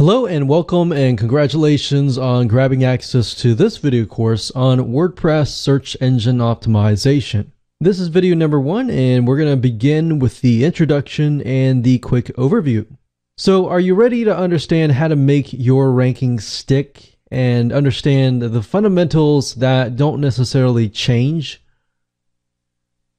Hello and welcome and congratulations on grabbing access to this video course on WordPress search engine optimization. This is video number 1 and we're going to begin with the introduction and the quick overview. So are you ready to understand how to make your rankings stick and understand the fundamentals that don't necessarily change?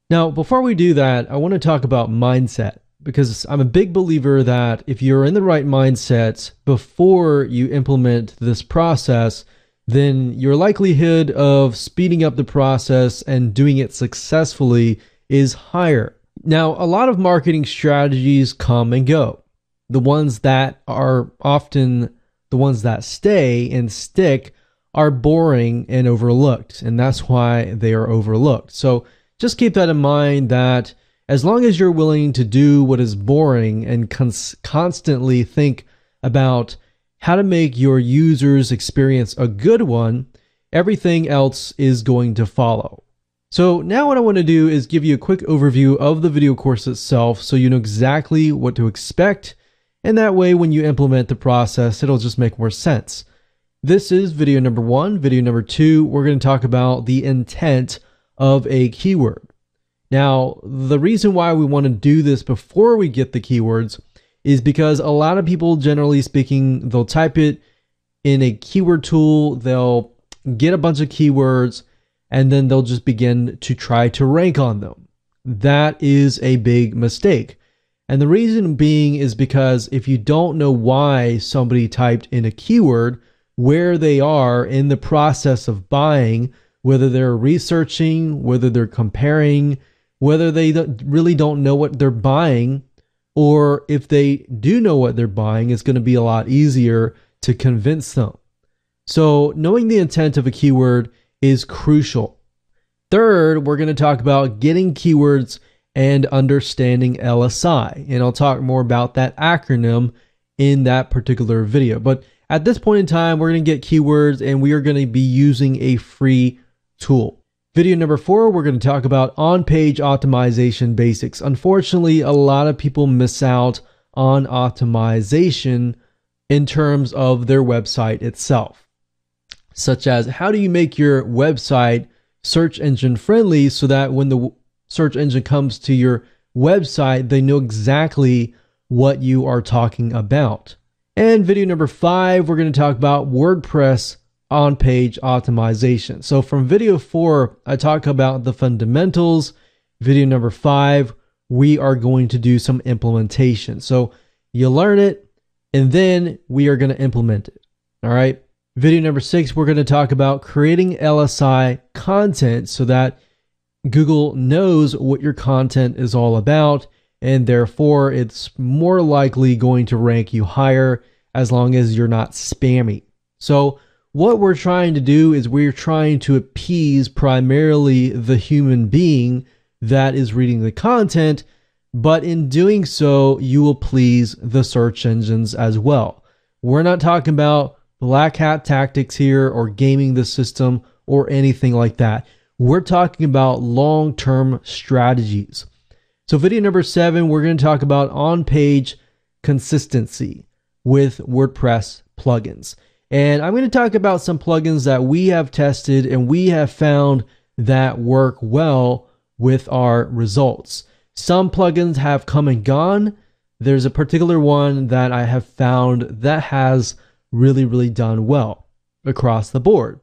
Now, before we do that, I want to talk about mindset, because I'm a big believer that if you're in the right mindset before you implement this process, then your likelihood of speeding up the process and doing it successfully is higher. Now, a lot of marketing strategies come and go. The ones that are often the ones that stay and stick are boring and overlooked, and that's why they are overlooked. So just keep that in mind, that as long as you're willing to do what is boring and constantly think about how to make your users' experience a good one, everything else is going to follow. So now what I want to do is give you a quick overview of the video course itself so you know exactly what to expect, and that way when you implement the process, it'll just make more sense. This is video number 1. Video number 2, we're going to talk about the intent of a keyword. Now, the reason why we want to do this before we get the keywords is because a lot of people, generally speaking, they'll type it in a keyword tool, they'll get a bunch of keywords, and then they'll just begin to try to rank on them. That is a big mistake. And the reason being is because if you don't know why somebody typed in a keyword, where they are in the process of buying, whether they're researching, whether they're comparing, whether they really don't know what they're buying, or if they do know what they're buying, it's going to be a lot easier to convince them. So knowing the intent of a keyword is crucial. Third, we're going to talk about getting keywords and understanding LSI, and I'll talk more about that acronym in that particular video. But at this point in time, we're going to get keywords and we are going to be using a free tool. Video number 4, we're going to talk about on-page optimization basics. Unfortunately, a lot of people miss out on optimization in terms of their website itself, such as how do you make your website search engine friendly so that when the search engine comes to your website, they know exactly what you are talking about. And video number 5, we're going to talk about WordPress on-page optimization. So from video 4, I talk about the fundamentals. Video number 5, we are going to do some implementation. So you learn it, and then we are going to implement it. All right. Video number 6, we're going to talk about creating LSI content so that Google knows what your content is all about, and therefore it's more likely going to rank you higher as long as you're not spammy. So what we're trying to do is we're trying to appease primarily the human being that is reading the content, but in doing so, you will please the search engines as well. We're not talking about black hat tactics here or gaming the system or anything like that. We're talking about long-term strategies. So video number 7, we're going to talk about on-page consistency with WordPress plugins. And I'm going to talk about some plugins that we have tested and we have found that work well with our results. Some plugins have come and gone. There's a particular one that I have found that has really done well across the board.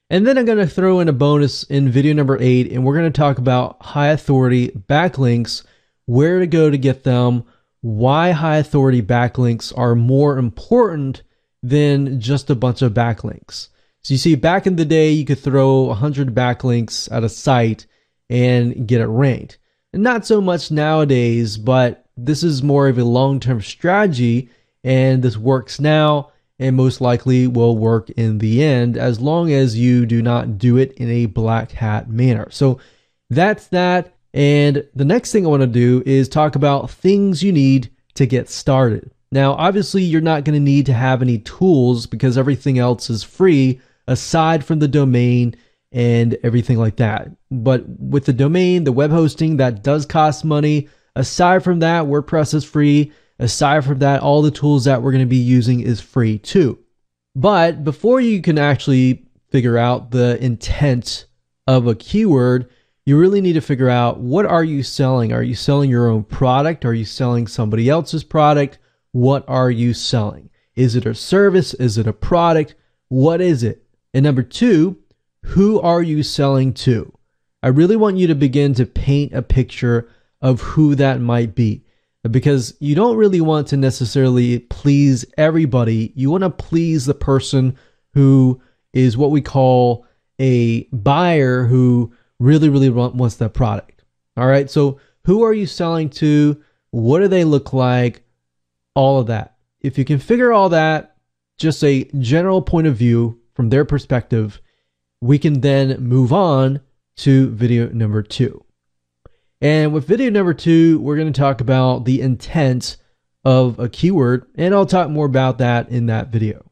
And then I'm going to throw in a bonus in video number 8, and we're going to talk about high authority backlinks, where to go to get them, why high authority backlinks are more important than just a bunch of backlinks. So you see, back in the day, you could throw 100 backlinks at a site and get it ranked. And not so much nowadays, but this is more of a long-term strategy, and this works now and most likely will work in the end as long as you do not do it in a black hat manner. So that's that. And the next thing I want to do is talk about things you need to get started. Now, obviously, you're not going to need to have any tools because everything else is free aside from the domain and everything like that. But with the domain, the web hosting, that does cost money. Aside from that, WordPress is free. Aside from that, all the tools that we're going to be using is free too. But before you can actually figure out the intent of a keyword, you really need to figure out, what are you selling? Are you selling your own product? Are you selling somebody else's product? What are you selling? Is it a service? Is it a product? What is it? And number two, who are you selling to? I really want you to begin to paint a picture of who that might be, because you don't really want to necessarily please everybody. You want to please the person who is what we call a buyer, who really wants that product. All right. So who are you selling to? What do they look like? All of that. If you can figure all that, just a general point of view from their perspective, we can then move on to video number 2. And with video number 2, we're going to talk about the intent of a keyword, and I'll talk more about that in that video.